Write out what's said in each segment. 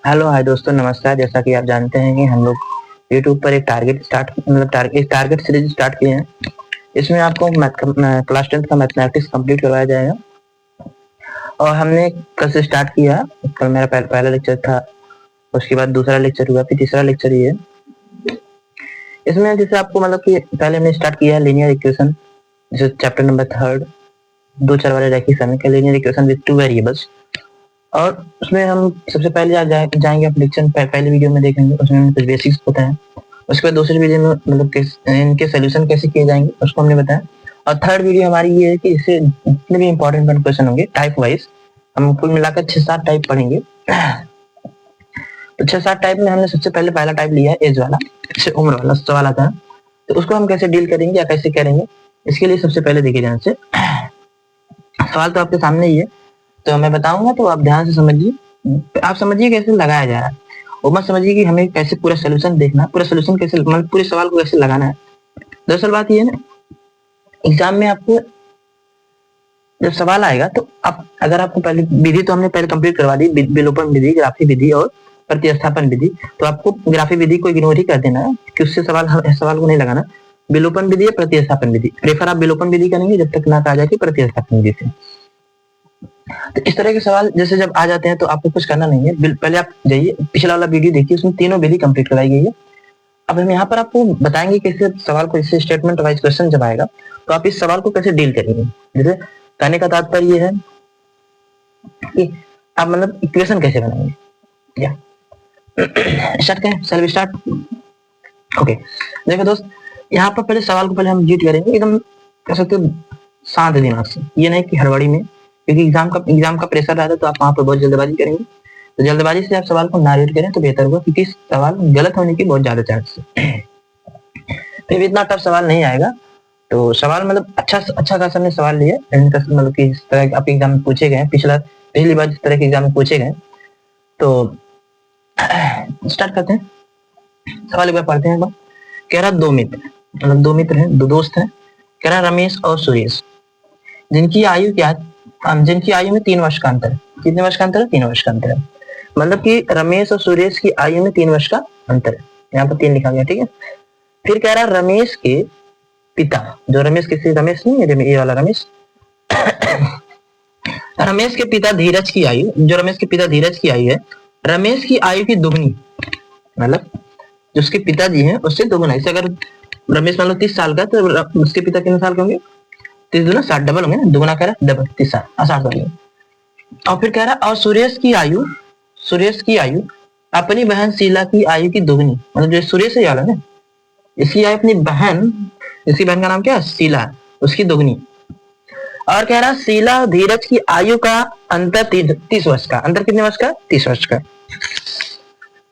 Hello hi दोस्तों, नमस्कार। जैसा कि आप जानते हैं कि हम लोग यूट्यूब पर एक टारगेट सीरीज स्टार्ट किए हैं। इसमें आपको क्लास 10th का मैथमेटिक्स कंप्लीट करवाया जाएगा और हमने कल से स्टार्ट किया। कल मेरा पहला लेक्चर था, उसके बाद दूसरा लेक्चर हुआ, फिर तीसरा लेक्चर ही है। इसमें जैसे आपको कि पहले हमने स्टार्ट किया है लीनियर इक्वेशन, जैसे चैप्टर नंबर 3 दो चर वाले रैखिक समीकरण, linear equation with two variables. और उसमें हम सबसे पहले जाएंगे एप्लीकेशन, पहले वीडियो में देखेंगे, उसमें हमें कुछ बेसिक्स बताया। उसके बाद दूसरी वीडियो में इनके सोल्यूशन कैसे किए जाएंगे उसको हमने बताया। और थर्ड वीडियो हमारी ये है कि इससे जितने भी इंपॉर्टेंट क्वेश्चन होंगे टाइप वाइज, हम कुल मिलाकर 6-7 टाइप पढ़ेंगे। तो 6-7 टाइप में हमने सबसे पहले पहला टाइप लिया है एज वाला, उम्र वाला सवाल आता है, तो उसको हम कैसे डील करेंगे या कैसे करेंगे, इसके लिए सबसे पहले देखिए ध्यान से। सवाल तो आपके सामने ही है, तो मैं बताऊंगा तो आप ध्यान से समझिए। आप समझिए कैसे लगाया जा रहा है, और मत समझिए कि हमें कैसे पूरा सोल्यूशन देखना, पूरा सोल्यूशन कैसे पूरे सवाल को कैसे लगाना है। दरअसल बात ये है ना, एग्जाम में आपको जब सवाल आएगा तो आप अगर आपको पहले विधि तो हमने पहले कंप्लीट करवा दी, विलोपन विधि, ग्राफी विधि और प्रतिस्थापन विधि। तो आपको ग्राफी विधि को इग्नोर ही कर देना है कि उससे सवाल को नहीं लगाना। विलोपन विधि या प्रतिस्थापन विधि, प्रेफर आप विलोपन विधि करेंगे जब तक ना कहा जाए कि प्रतिस्थापन विधि से। तो इस तरह के सवाल जैसे जब आ जाते हैं तो आपको कुछ करना नहीं है, पहले आप जाइए पिछला वाला वीडियो देखिए, उसमें तीनों विधि कंप्लीट कराई गई है। अब हम यहाँ पर आपको बताएंगे कैसे सवाल को, इससे स्टेटमेंट वाइज क्वेश्चन जब आएगा तो आप इस सवाल को कैसे डील करेंगे। जैसे कहने का तात्पर्य ये है कि आप इक्वेशन कैसे बनाएंगे, या स्टार्ट करें, सेल्फ स्टार्ट। ओके, देखो दोस्त, यहाँ पर पहले सवाल को पहले हम जीट करेंगे एकदम, कह सकते हो शांत दिमाग से, ये नहीं कि हड़बड़ी में, क्योंकि एग्जाम का प्रेशर रहता है तो आप वहां पर बहुत जल्दबाजी करेंगे। तो जल्दबाजी से आप सवाल को ना रीड करें तो बेहतर होगा, क्योंकि सवाल गलत होने की बहुत ज्यादा चांस है। फिर भी इतना टफ सवाल नहीं आएगा। तो सवाल अच्छा खासा हमने सवाल लिया, कि इस तरह आपके एग्जाम में पूछे गए, पिछली बार जिस तरह के एग्जाम में पूछे गए। तो स्टार्ट करते हैं, सवाल एक बार पढ़ते हैं। कह रहा दो मित्र हैं, दो दोस्त हैं। कह रहा रमेश और सुरेश, जिनकी आयु में 3 वर्ष का अंतर है। कितने वर्ष का अंतर है? 3 वर्ष का अंतर है। मतलब कि रमेश और सुरेश की आयु में 3 वर्ष का अंतर है, यहाँ पर 3 लिखा गया, ठीक है। फिर कह रहा रमेश के पिता, जो रमेश किसी रमेश नहीं है, ये वाला रमेश, रमेश के पिता धीरज की आयु, जो रमेश के पिता धीरज की आयु है रमेश की आयु की दुगनी, मतलब जो उसके पिताजी हैं उससे दुगुना। इसे अगर रमेश 30 साल का, तो उसके पिता कितने साल के होंगे? 30 दूना 60, डबल होंगे ना, दुगुना कह रहा डबल, 30 साल, 60 साल। और फिर कह रहा और सुरेश की आयु अपनी बहन शीला की आयु की दुगनी, मतलब जो सुरेश है वाला ना, इसकी आयु अपनी बहन, इसकी बहन का नाम क्या है? शीला, उसकी दुगनी। और कह रहा शीला और धीरज की आयु का अंतर 30 वर्ष का। अंतर कितने वर्ष का? 30 वर्ष का।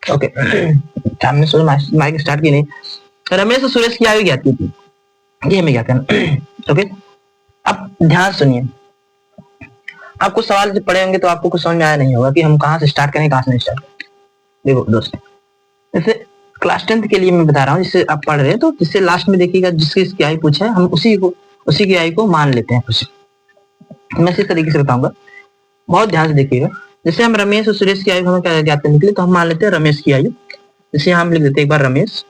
ओके, हमने सोचा माइक स्टार्ट की नहीं। रमेश और सुरेश की आयु ज्ञात की थी, ये हमें ज्ञात करना। ओके, अब ध्यान सुनिए, आपको सवाल जब पढ़े होंगे तो आपको कुछ समझ में आया नहीं होगा कि हम कहाँ से स्टार्ट करें, कहाँ से नहीं स्टार्ट करें। देखो दोस्तों, जैसे क्लास 10th के लिए मैं बता रहा हूँ, जिससे आप पढ़ रहे हैं, तो जिससे लास्ट में देखिएगा जिसकी आयु पूछा है हम उसी की आयु को मान लेते हैं कुछ। मैं इसी तरीके से बताऊंगा, बहुत ध्यान से देखिएगा। जैसे हम रमेश और सुरेश की आयु हमें क्या ज्ञात करने के लिए, तो हम मान लेते हैं रमेश की आयु। जैसे हम लिख देते हैं एक बार रमेश,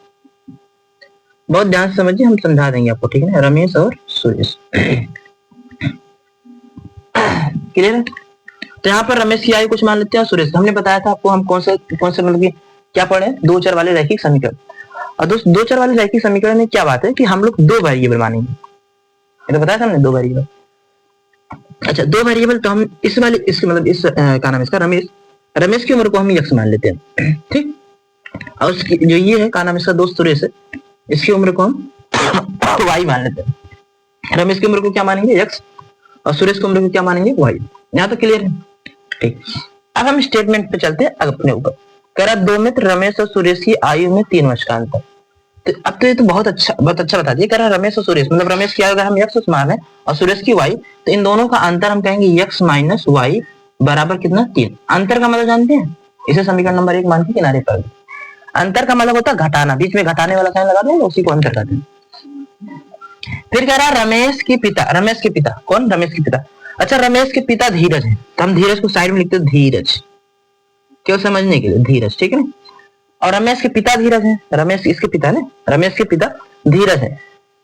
बहुत ध्यान से समझिए, हम समझा देंगे आपको, ठीक है। रमेश और सुरेश, क्लियर है? तो यहाँ पर रमेश की आयु कुछ मान लेते हैं, और सुरेश, हमने बताया था आपको हम कौन से क्या पढ़े, 2 चर वाले रैखिक समीकरण। और दोस्त 2 चर वाले रैखिक समीकरण में क्या बात है कि हम लोग 2 वेरिएबल मानेंगे, ये तो बताया था हमने, 2 वेरिएबल। अच्छा, 2 वेरिएबल, तो हम इस क्या नाम है इसका, रमेश की उम्र को हम यक्स मान लेते हैं, ठीक। और उसकी जो ये है, क्या नाम इसका, दोस्त सुरेश है, इसकी उम्र को हम वाई मान लेते हैं। रमेश की उम्र को क्या मानेंगे? यक्स, और सुरेश की उम्र को क्या मानेंगे? वाई। यहाँ तो क्लियर है, ठीक। अब हम स्टेटमेंट पे चलते हैं अपने ऊपर। कह रहा 2 मित्र रमेश और सुरेश की आयु में 3 वर्ष का अंतर। तो अब तो ये तो बहुत अच्छा बता दिया। कह रहा रमेश और सुरेश, मतलब रमेश की आयु अगर हम यक्स मान रहे हैं और सुरेश की वाई, तो इन दोनों का अंतर हम कहेंगे यक्स माइनस वाई बराबर कितना? 3। अंतर का मतलब जानते हैं, इसे समीकरण नंबर 1 मान के किनारे पर। अंतर का मतलब होता है घटाना, बीच में घटाने वाला साइन लगा दो, उसी को अंतर कहते हैं। फिर कह रहा रमेश के पिता कौन? रमेश के पिता। अच्छा, रमेश के पिता धीरज है, तो हम धीरज को साइड में लिखते हैं, धीरज। केवल समझने के लिए, धीरज, ठीक है। और रमेश के पिता धीरज है, रमेश इसके पिता ने, रमेश के पिता धीरज है।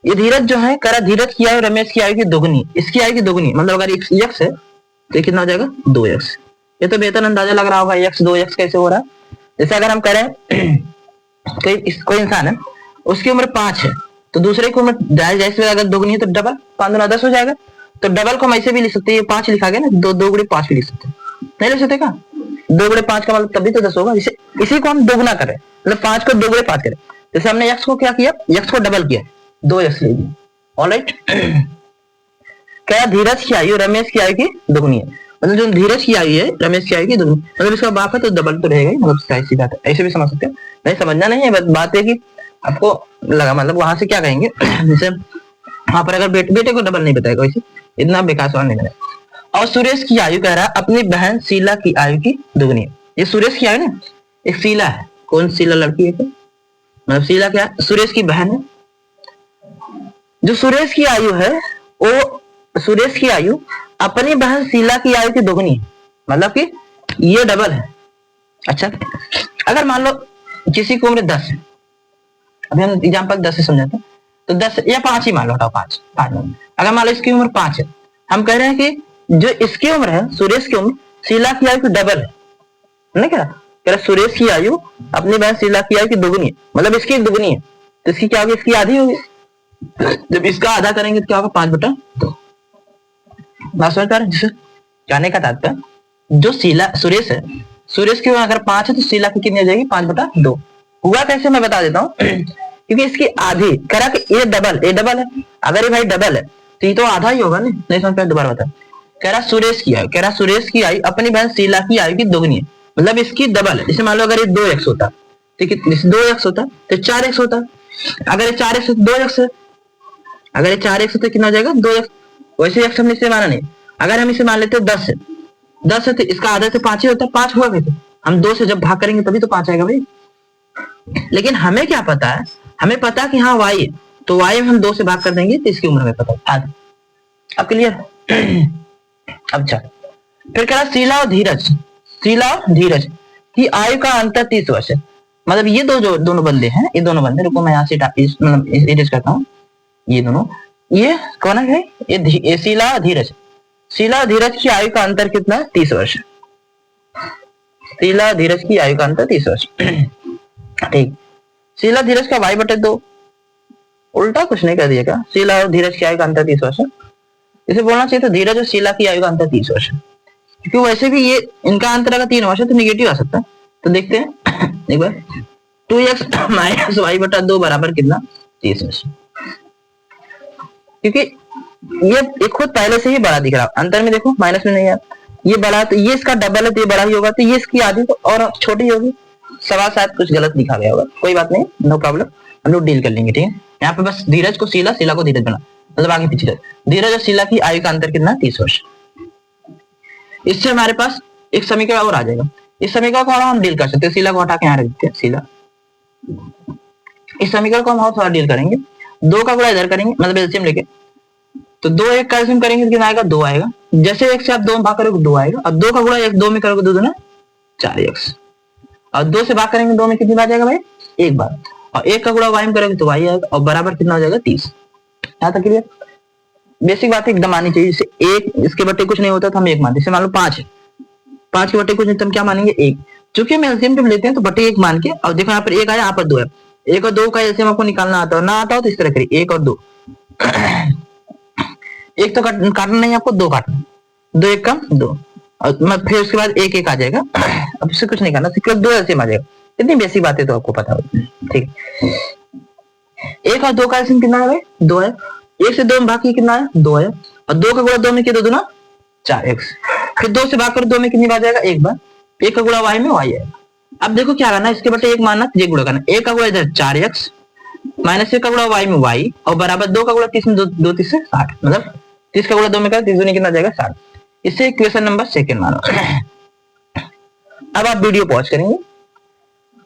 ये धीरज जो है, करा धीरज की आयु रमेश की आयु की दोगुनी, इसकी आयु की दोगुनी, मतलब अगर x है तो कितना हो जाएगा 2x। ये तो बेहतर अंदाजा लग रहा होगा x 2x कैसे हो रहा है। जैसे अगर हम करें कोई इंसान है, उसकी उम्र 5 है, तो दूसरे की उम्र जैसे अगर दोगुनी है तो डबल, 5 दूना 10 हो जाएगा। तो डबल को हम ऐसे भी लिख सकते हैं, 5 लिखा गया ना, 2 गुणे 5 भी लिख सकते हैं, नहीं लिख सकते क्या? 2 गुणे 5 का मतलब तभी तो 10 होगा। इसी को हम दोगुना करें, मतलब 5 को 2 गुणे 5 करें। जैसे हमने x को क्या किया, x को डबल किया, 2x ले लिया। ऑलराइट, क्या धीरज की आयु रमेश की आयु की दोगुनी है, मतलब जो धीरज की आयु है रमेश की आयु की दोगुनी, मतलब इसका बाप है तो डबल तो रहेगा ही, मतलब ऐसी बात है, ऐसे भी समझ सकते हैं। नहीं समझना नहीं है, बात है कि आपको लगा, मतलब वहां से क्या कहेंगे जैसे वहां पर अगर बेटे को डबल नहीं बताएगा, वैसे इतना बेकार सवाल नहीं बनेगा। और सुरेश की आयु कह रहा है अपनी बहन शीला की आयु की दोगुनी है। ये सुरेश की आयु ना, एक शीला है, कौन शीला लड़की है, मतलब शीला क्या है, सुरेश की बहन है। जो सुरेश की आयु है वो, सुरेश की आयु अपनी बहन शीला की आयु की दोगुनी है, मतलब कि ये डबल है। अच्छा, अगर मान लो किसी की उम्र 10 है, अभी हम एग्जांपल 10 से समझाते हैं, तो 10 या 5 ही मान लो, हटाओ 5 अगर मान लो इसकी उम्र 5 है, हम कह रहे हैं कि जो इसकी उम्र है, सुरेश की उम्र शीला की आयु की डबल है, नहीं कह रहा सुरेश की आयु अपनी बहन शीला की आयु की दोगुनी है, मतलब इसकी दुगुनी है, तो इसकी क्या होगी, इसकी आधी होगी। जब इसका आधा करेंगे तो क्या होगा, 5/2। बात समझ पा रहे हैं? जिसे जाने का तात्पर्य, जो शीला सुरेश है, सुरेश की अगर 5 है तो शीला की कितनी हो जाएगी, 5/2। हुआ कैसे मैं बता देता हूँ क्योंकि इसकी आधी करा कि ये डबल है, अगर ये भाई डबल है तो ये तो आधा ही होगा, नहीं समझ पाए, दोबारा बता। कह रहा सुरेश की आयु, कह रहा सुरेश की आयु अपनी बहन शीला की आयु की दोगुनी है, मतलब इसकी डबल है। जैसे मान लो अगर ये 2x होता, ठीक है, 2x होता तो 4x होता, अगर ये 4x 2x है, अगर ये 4x होता कितना हो जाएगा, 2x। वैसे x हमने इसे माना नहीं, अगर हम इसे मान लेते 10 है तो इसका आधा से 5 ही होता है, 5 हुआ कैसे, हम 2 से जब भाग करेंगे तभी तो 5 आएगा भाई। लेकिन हमें क्या पता है, हमें पता है कि हाँ y है, तो y में हम 2 से भाग कर देंगे तो इसकी उम्र हमें पता है आधी। अब क्लियर? अब चल फिर कह रहा शीला और धीरज की आयु का अंतर 30 वर्ष है, मतलब ये दोनों बंदे हैं, ये दोनों बंदे, रुको मैं यहाँ से मतलब इरेज करता हूँ, ये दोनों, ये कौन है, ये शीला और धीरज की आयु का अंतर कितना है, 30 वर्ष। शीला धीरज की आयु का अंतर 30 वर्ष। ठीक, शीला धीरज का y/2, उल्टा कुछ नहीं कर दिएगा, शीला और धीरज की आयु का अंतर 30 वर्ष है। इसे बोलना चाहिए तो धीरज और शीला की आयु का अंतर 30 वर्ष है, क्योंकि वैसे भी ये इनका अंतर अगर 3 वर्ष है तो निगेटिव आ सकता है। तो देखते हैं एक बार, 2x - y/2 बराबर कितना, 30 वर्ष, क्योंकि ये खुद पहले से ही बड़ा दिख रहा है, अंतर में देखो माइनस में नहीं है, ये बड़ा तो ये इसका डबल है तो ये बड़ा ही होगा, तो ये इसकी आधी तो और छोटी होगी। सवाल शायद कुछ गलत लिखा गया होगा, कोई बात नहीं, नो प्रॉब्लम, हम लोग डील कर लेंगे, ठीक है। यहाँ पे बस धीरज को शीला, शीला को धीरज बना, मतलब आगे पीछे धीरज और शीला की आयु का अंतर कितना, 30 वर्ष। इससे हमारे पास एक समीकरण और आ जाएगा, इस समीकरण को हम डील कर सकते हैं, शीला को हटा के यहाँ रख देते हैं, शीला, इस समीकरण को हम और थोड़ा डील करेंगे, 2 का गुणा इधर करेंगे, मतलब एलसीएम लेके, तो 2 1 का एलसीएम करेंगे तो कितना आएगा, 2 आएगा। जैसे 1 से आप 2 में भाग करोगे 2 आएगा, और 2 का गुणा 1 2 में करोगे 2 दूना 4x, और 2 से भाग करेंगे 2 में कितनी बार जाएगा भाई, 1 बार, और 1 का गुणा y में करेंगे तो y आएगा, और बराबर कितना हो जाएगा, 30। यहाँ तक क्लियर? बेसिक बात एकदम आनी चाहिए, जैसे 1 इसके बट्टे कुछ नहीं होता तो हम 1 मानते, जैसे मान लो 5 है, 5 के बट्टे कुछ नहीं तो हम क्या मानेंगे, 1। चूंकि हम एलसीएम जब लेते हैं तो बट्टे 1 मान के, और देखो यहाँ पर 1 आया, यहाँ पर 2 है, 1 और 2 का एलसीएम आपको निकालना आता हो, ना आता हो तो इस तरह करिए, 1 और 2 1 तो काटना नहीं आपको, 2 काटना, 2 1 कम 2, और फिर उसके बाद 1 1 आ जाएगा, अब इससे कुछ नहीं करना, सिर्फ 2 एलसीएम आ जाएगा। इतनी बेसिक बातें तो आपको पता होती है, ठीक। 1 और 2 का एलसीएम कितना है भाई, 2 है, 1 से 2 में भाग कितना है, 2 है, और 2 का गुणा 2 में कितना, 2 दूना 4x, फिर 2 से भाग कर 2 में कितनी बार जाएगा, 1 बार, 1 का गुणा y में y है। अब देखो क्या करना है, इसके बटे 1 मानना, ये गुणा करना, 1 का गुणा इधर 4x माइनस 1 का गुणा y में y, और बराबर 2 का गुणा 30 में 2 30 से 60, मतलब 30 का गुणा 2 में कर 30 दूनी कितना जाएगा, 60। इससे इक्वेशन नंबर 2 मानो। अब आप वीडियो पॉज करेंगे,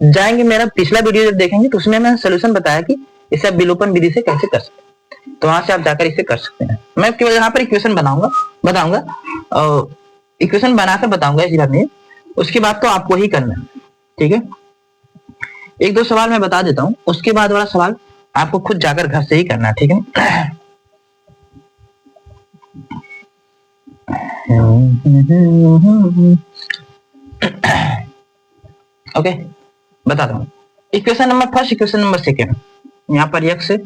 जाएंगे, मेरा पिछला वीडियो जब देखेंगे तो उसमें मैंने सोल्यूशन बताया कि इसे आप विलोपन विधि से कैसे कर सकते हैं, तो वहां से आप जाकर इसे कर सकते हैं। मैं केवल यहाँ पर इक्वेशन बताऊंगा, और इक्वेशन बनाकर बताऊंगा, ऐसी बात नहीं। उसके बाद तो आपको ही करना है, ठीक है। एक दो सवाल मैं बता देता हूँ, उसके बाद वाला सवाल आपको खुद जाकर घर से ही करना है, ठीक है। ओके, बताता हूँ। Equation number first, equation number second, यहाँ पर x है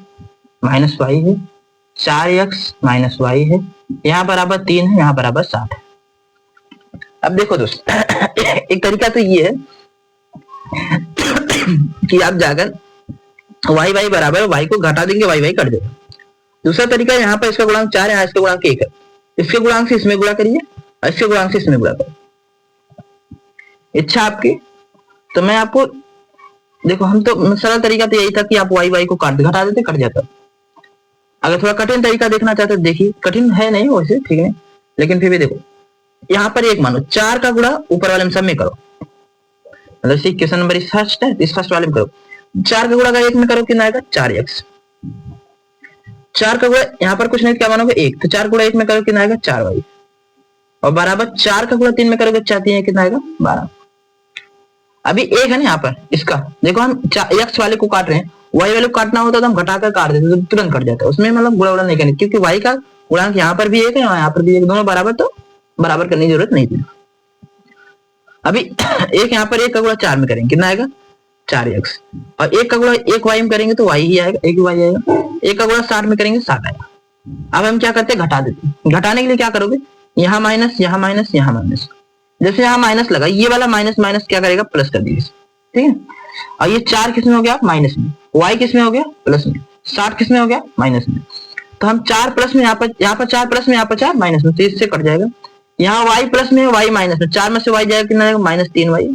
माइनस वाई है, 4x माइनस वाई है, यहाँ बराबर 3 है, यहाँ बराबर 7 है। अब देखो दोस्त, एक तरीका तो ये है कि आप जाकर वाई वाई बराबर वाई को घटा देंगे, वाई वाई कट देगा। दूसरा तरीका, यहाँ पर इसका गुणांक 4 है, यहाँ इसका गुणांक 1 है, इसके गुणांक से इसमें गुणा करिए और इसके गुणांक से इसमें गुणा करिए, इच्छा आपकी। तो मैं आपको देखो, हम तो सरल तरीका तो यही था कि आप वाई वाई को काट घटा देते, कट जाता। अगर थोड़ा कठिन तरीका देखना चाहते तो देखिए, कठिन है नहीं वैसे, ठीक है, लेकिन फिर भी देखो, यहाँ पर एक मानो 4 का गुणा ऊपर वाले में सब में करो, मतलब इक्वेशन नंबर फर्स्ट है, इस फर्स्ट वाले में करो। 4 का गुणा अगर 1 में करो कितना आएगा, 4x। 4 का गुणा यहाँ पर कुछ नहीं, क्या मानोगे 1, तो 4 गुणा 1 में करो कितना आएगा, 4y, और बराबर 4 का गुणा 3 में करोगे 4 3 कितना आएगा, 12। अभी एक है ना यहाँ पर, इसका देखो हम x वाले को काट रहे हैं, y वाले को काटना होता तो हम घटाकर काट देते तो तुरंत कट जाता है, उसमें मतलब गुणा नहीं करनी, क्योंकि y का गुणांक यहाँ पर भी एक है, यहाँ पर भी एक, दोनों बराबर, तो बराबर करने की जरूरत नहीं थी। अभी एक यहाँ पर 1 का गुणा 4 में करेंगे कितना आएगा, 4x, और 1 का गुणा 1 y में करेंगे तो y ही आएगा, 1 y आएगा। 1 का गुणा 60 में करेंगे 7 आएगा। अब हम क्या करते हैं, घटा देते हैं। घटाने के लिए क्या करोगे, यहाँ माइनस, यहाँ माइनस, यहाँ माइनस, जैसे यहाँ माइनस लगा, ये वाला माइनस माइनस क्या करेगा, प्लस कर दीजिए, ठीक है। और ये 4 किस में हो गया, माइनस में, y किस में हो गया, प्लस में, 60 किस में हो गया, माइनस में। तो हम 4 प्लस में, यहाँ पर 4 प्लस में, यहाँ पर 4 माइनस में, तो इससे कट जाएगा। यहाँ y प्लस में, y माइनस में, 4 में से y जाएगा कितना आएगा, माइनस 3y,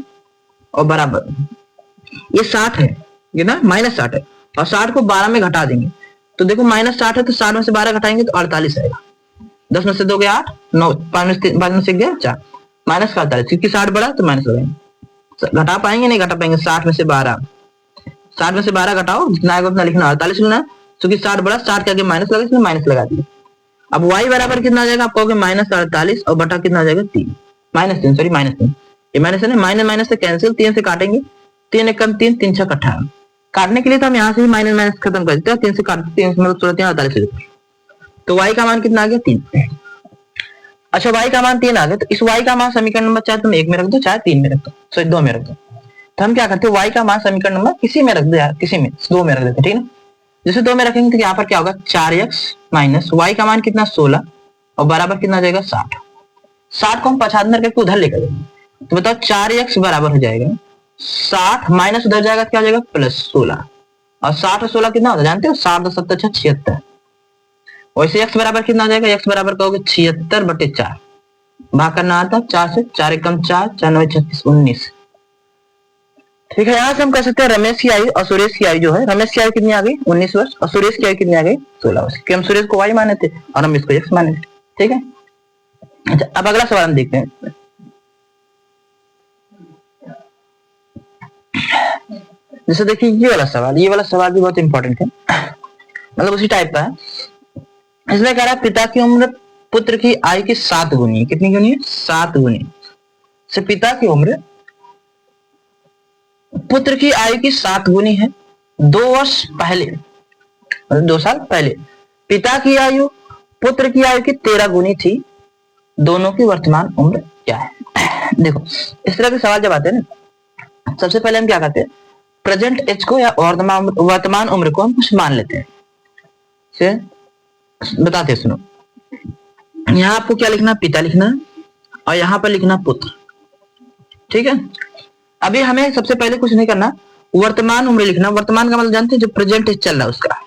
और बराबर ये 60 है, ये ना माइनस 60 है, और 60 को 12 में घटा देंगे तो देखो माइनस 60 है, तो 60 में से 12 घटाएंगे तो 48 आएगा। 10 में से 2 गया 8, 9, 5 में से गया 4, माइनस का 48, क्योंकि 60 बड़ा तो माइनस लगाएंगे। घटा पाएंगे नहीं घटा पाएंगे, 60 में से 12, 60 में से 12 घटाओ, जितना आएगा उतना लिखना, 48 लिखना है, क्योंकि 60 बड़ा, 60 के आगे माइनस लगा, इसमें माइनस लगा दिया। अब y बराबर कितना आ जाएगा, आप कहोगे माइनस 48, और बटा कितना आ जाएगा, 3, माइनस 3, सॉरी माइनस 3, ये माइनस है ना, माइनस माइनस से कैंसिल, 3 से काटेंगे, 3 एक कम 3, 3 6 18, काटने के लिए तो हम यहाँ से भी माइनस माइनस खत्म कर देते हैं, 3 से काटते हैं, मतलब 48, तो y का मान कितना आ गया, 3। अच्छा, y का मान 3 आ गया, तो इस y का मान समीकरण नंबर चाहे तुम 1 में रख दो, चाहे 3 में रख दो, सॉरी 2 में रख दो। तो हम क्या करते हैं, y का मान समीकरण नंबर किसी में रख दो यार, किसी में 2 में रख देते, ठीक है। जैसे 2 में रखेंगे तो यहाँ पर क्या होगा, 4x माइनस y का मान कितना, 16, और बराबर कितना आ जाएगा, 60। 60 को हम 75 करके उधर लेकर जाएंगे, तो बताओ 4x बराबर हो जाएगा 60, माइनस उधर जाएगा क्या हो जाएगा, प्लस 16, और 60 और 16 कितना होता है जानते हो, 7 और 7 76। वैसे x बराबर कितना आ जाएगा, x बराबर कहोगे 76/4, भाग करना आता, 4 से 4 एकम 4, 4 9 36 19, ठीक है। यहाँ से हम कह सकते हैं रमेश की आयु और सुरेश की आयु जो है, रमेश की आयु कितनी आ गई, 19 वर्ष, और सुरेश की आयु कितनी आ गई, 16 वर्ष, क्योंकि हम सुरेश को y माने थे और हम इसको x माने थे, ठीक है। अच्छा, अब अगला सवाल हम देखते हैं। जैसे देखिए ये वाला सवाल भी बहुत इंपॉर्टेंट है, मतलब उसी टाइप का है। इसमें कह रहा है पिता की उम्र पुत्र की आयु की 7 गुनी है, कितनी गुनी है, 7 गुनी से पिता की उम्र पुत्र की आयु की 7 गुनी है 2 वर्ष पहले, मतलब 2 साल पहले पिता की आयु पुत्र की आयु की 13 गुनी थी, दोनों की वर्तमान उम्र क्या है। देखो इस तरह के सवाल जब आते हैं ना, सबसे पहले हम क्या करते हैं, प्रेजेंट एज को या वर्तमान उम्र को हम कुछ मान लेते हैं, बताते सुनो। यहाँ आपको क्या लिखना, पिता लिखना है, और यहाँ पर लिखना पुत्र, ठीक है। अभी हमें सबसे पहले कुछ नहीं करना, वर्तमान उम्र लिखना। वर्तमान का मतलब जानते हैं, जो प्रेजेंट एज चल रहा है उसका।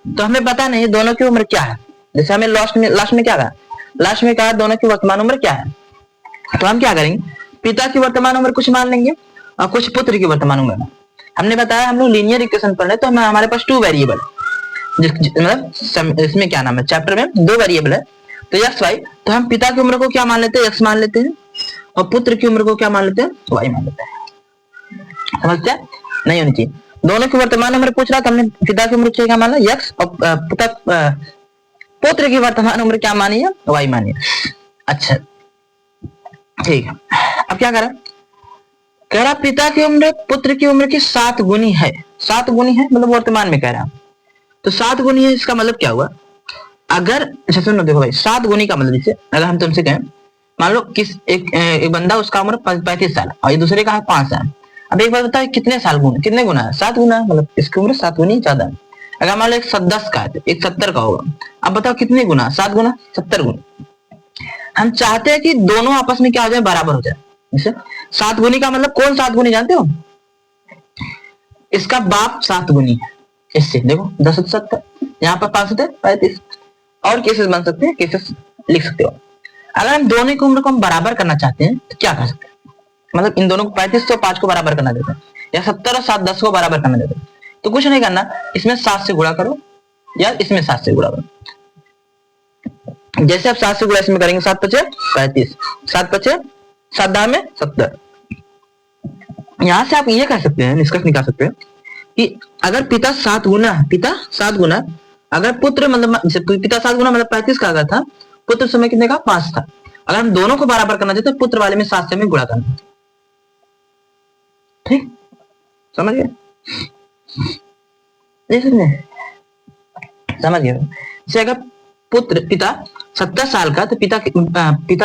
तो हमें पता नहीं दोनों की उम्र क्या है, जैसे हमें लास्ट में क्या कहा, लास्ट में कहा दोनों की वर्तमान उम्र क्या है, तो हम क्या करेंगे, पिता की वर्तमान उम्र कुछ मान लेंगे और कुछ पुत्र की वर्तमान उम्र। हमने बताया हम लोग लीनियर इक्वेशन पढ़ रहे, तो हमारे पास 2 वेरिएबल, मतलब इसमें क्या नाम है, चैप्टर में 2 वेरिएबल है, तो x y, तो हम पिता की उम्र को क्या मान लेते हैं, x मान लेते हैं, और पुत्र की उम्र को क्या मान लेते हैं, y मान लेते हैं। समझते हैं, नहीं होनी चाहिए। दोनों की वर्तमान उम्र पूछ रहा था, हमने पिता की उम्र क्या माना, x, और पुत्र की वर्तमान उम्र क्या मानी है, y मानी है। अच्छा ठीक है, अब क्या करा, कह रहा पिता की उम्र पुत्र की उम्र की 7 गुनी है। 7 गुनी है मतलब वर्तमान में कह रहा, तो 7 गुनी है, इसका मतलब क्या हुआ, अगर अच्छा सुनो देखो भाई, 7 गुनी का मतलब जैसे अगर हम तुमसे कहें, मान लो एक बंदा उसका उम्र 35 साल और ये दूसरे का है 5 साल। अब एक बार बताओ कितने साल गुना, कितने गुना है, 7 गुना, मतलब इसकी उम्र 7 गुनी ज्यादा है। अगर मान लो एक 10 का है तो एक 70 का होगा। अब बताओ कितने गुना, 7 गुना 70 गुना। हम चाहते हैं कि दोनों आपस में क्या हो जाए, बराबर हो जाए। जैसे 7 गुनी का मतलब कौन 7 गुनी जानते हो, इसका बाप 7 गुनी है। इससे देखो 10 70, यहाँ पर 5 35, और केसेस बन सकते हैं, केसेस लिख सकते हो। अगर हम दोनों की उम्र को हम बराबर करना चाहते हैं तो क्या कर सकते हैं, मतलब इन दोनों को 35 और 5 को बराबर करना देते हैं, या 70 और 7 10 को बराबर करना देते हैं, तो कुछ नहीं करना, इसमें 7 से गुणा करो या इसमें 7 से गुणा करो। जैसे आप 7 से गुणा इसमें करेंगे, 7 पचे 35, 7 पचे 7 दाम में 70। यहां से आप ये कह सकते हैं, निष्कर्ष निकाल सकते हैं कि अगर पिता 7 गुना, पिता 7 गुना, अगर पुत्र मतलब पिता 7 गुना मतलब 35 का अगर था, पुत्र समय कितने का 5 था। अगर हम दोनों को बराबर करना चाहते तो पुत्र वाले में 7 से में गुणा करना। ठीक, समझ गए, समझ गए। जैसे अगर पुत्र पिता 70 साल का, तो पिता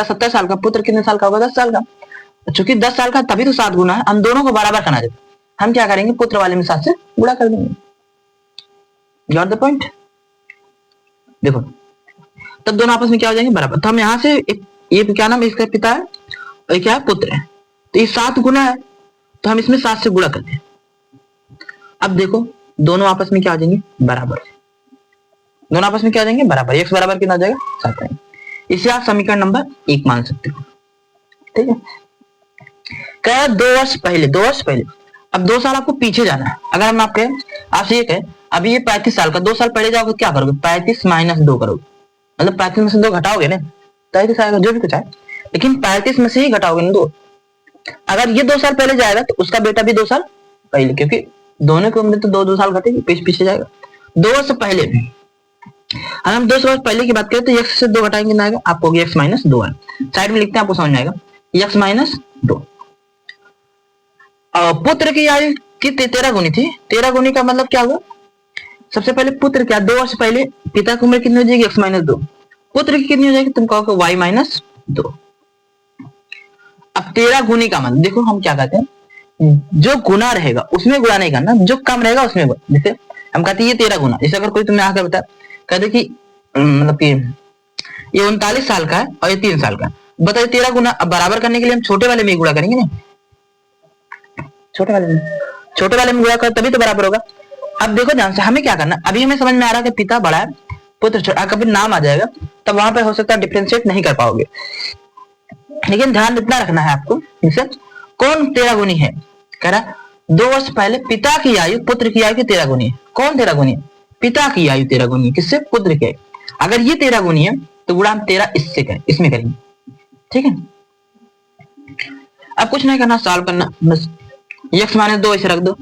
70 साल का, पुत्र कितने साल का होगा, 10 साल का। चूंकि 10 साल का तभी तो 7 गुना है, हम दोनों को बराबर करना चाहते, हम क्या करेंगे, पुत्र वाले में 7 से गुणा कर देंगे। गॉट द पॉइंट, देखो तब दोनों आपस में क्या हो जाएंगे, बराबर। तो हम यहाँ से ये क्या नाम, इसका पिता है और क्या है, पुत्र है, तो ये 7 गुना है, तो हम इसमें 7 से गुणा करते हैं। अब देखो दोनों आपस में क्या हो जाएंगे, बराबर। दोनों आपस में क्या हो जाएंगे, बराबर। x बराबर कितना आ जाएगा, 7 आएगा। इसे आप समीकरण नंबर 1 मान सकते हो। ठीक है, क्या 2 वर्ष पहले, 2 वर्ष पहले, अब 2 साल आपको पीछे जाना है। अगर हम आपसे ये कहें अभी ये 35 साल का, 2 साल पहले जाओगे, क्या करोगे, 35 माइनस 2 करोगे, मतलब 35 में से 2 घटाओगे ना, 35 आएगा, जो भी कुछ आए, लेकिन 35 में से ही घटाओगे ना 2। अगर ये 2 साल पहले जाएगा तो उसका बेटा भी 2 साल पहले, क्योंकि दोनों की उम्र तो 2 साल घटेगी, पीछे जाएगा। 2 वर्ष पहले, अगर हम 2 वर्ष पहले की बात करें तो x से 2 घटाएंगे ना आएगा, आपको होगी x माइनस 2 है। साइड में लिखते हैं, आपको समझ में आएगा, x माइनस 2। पुत्र की आयु की 13 गुनी थी। 13 गुनी का मतलब क्या हुआ, सबसे पहले पुत्र क्या, 2 वर्ष पहले पिता की उम्र कितनी हो जाएगी, x माइनस 2। पुत्र की कितनी हो जाएगी, तुम कहोगे y माइनस 2। अब 13 गुनी का मतलब देखो, हम क्या कहते हैं, जो गुना रहेगा उसमें गुणा नहीं करना, जो कम रहेगा उसमें गुणा। जैसे हम कहते हैं ये 13 गुना, जैसे अगर कोई तुम्हें आकर बता, कहते कि मतलब कि ये 39 साल का है और ये 3 साल का है, बताइए 13 गुना। अब बराबर करने के लिए हम छोटे वाले में गुणा करेंगे ना, छोटे वाले में गुणा कर तभी तो बराबर होगा। अब देखो ध्यान से, हमें क्या करना, अभी हमें समझ में आ रहा है कि पिता बड़ा है, पुत्र छोटा, कभी नाम आ जाएगा तब वहां पे हो सकता है डिफरेंशिएट नहीं कर पाओगे, लेकिन ध्यान इतना रखना है आपको, जैसे कौन 13 गुनी है, कह रहा 2 वर्ष पहले पिता की आयु पुत्र की आयु की 13 गुनी है। कौन 13 गुनी है, पिता की आयु 13 गुनी है, किससे, पुत्र की आयु। अगर ये 13 गुनी है तो गुणा हम 13 इससे करें, इसमें करेंगे। ठीक है, अब कुछ नहीं करना, सॉल्व करना, बस x माइनस 2 इसे रख दो,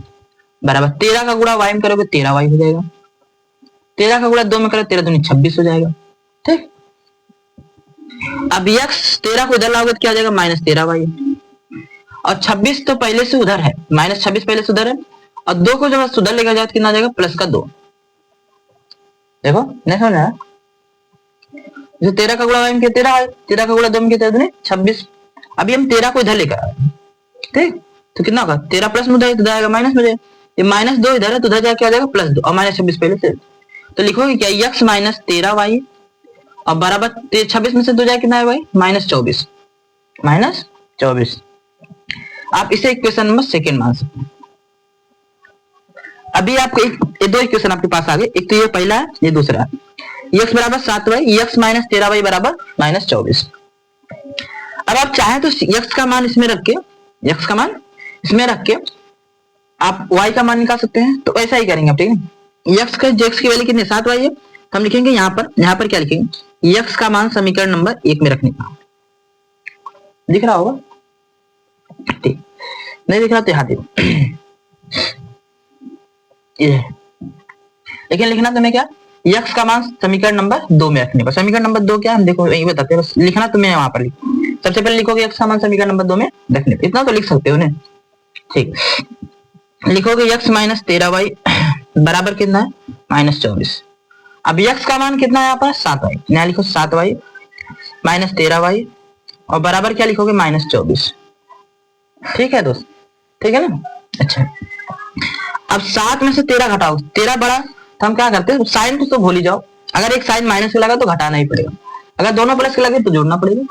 बराबर 13 का गुणा y में करोगे 13y हो जाएगा, 13 का गुणा 2 में करोगे 13 दूनी 26 हो जाएगा। ठीक, अब x 13 को इधर लाओगे तो क्या हो जाएगा, माइनस 13y, और 26 तो पहले से उधर है, माइनस 26 पहले से उधर है, और 2 को जब उधर लेकर जाओ तो कितना आ जाएगा, प्लस का 2। देखो नहीं समझ आया, 13 का गुणा y में 13, 13 का गुणा 2 में 13 26। अभी हम 13 को इधर लेकर आए, ठीक, तो कितना होगा, 13 प्लस में उधर जाएगा माइनस में, ये माइनस 2 इधर है तो उधर जाकर क्या हो जाएगा, प्लस 2, और माइनस 26 पहले से, तो लिखोगे क्या, x माइनस 13y, और बराबर 26 में से 2 जाए कितना है भाई, माइनस 24, माइनस 24। आप इसे इक्वेशन नंबर 2 मान सकते हैं। अभी आपको ये 2 इक्वेशन आपके पास आ गए, एक तो ये पहला है, ये दूसरा है। x बराबर 7y, x माइनस 13y बराबर माइनस 24। अब आप चाहें तो x का मान इसमें रख के, x का मान इसमें रख के आप y का मान निकाल सकते हैं, तो ऐसा ही करेंगे आप। ठीक है, x की वैल्यू कितनी, 7y है, तो हम लिखेंगे यहाँ पर क्या लिखेंगे, x का मान समीकरण नंबर 1 में रखने का। दिख रहा होगा, ठीक, नहीं दिख रहा तो यहाँ देखो, लेकिन लिखना तुम्हें क्या, x का मान समीकरण नंबर 2 में रखने का। समीकरण नंबर 2 क्या है, हम देखो यही बताते हैं, बस लिखना तुम्हें वहां पर सबसे पहले लिखोगे x का मान समीकरण नंबर 2 में रखने, इतना तो लिख सकते हो ना। ठीक, लिखोगे x माइनस 13y बराबर कितना है -24। अब x का मान कितना है यहाँ पर 7y, यहाँ लिखो 7y माइनस 13y और बराबर क्या लिखोगे -24। ठीक है दोस्त, ठीक है ना। अच्छा, अब 7 में से 13 घटाओ, 13 बड़ा तो हम क्या करते हैं साइन तो भूल ही जाओ, अगर एक साइन माइनस के लगा तो घटाना ही पड़ेगा, अगर दोनों प्लस के लगे तो जोड़ना पड़ेगा,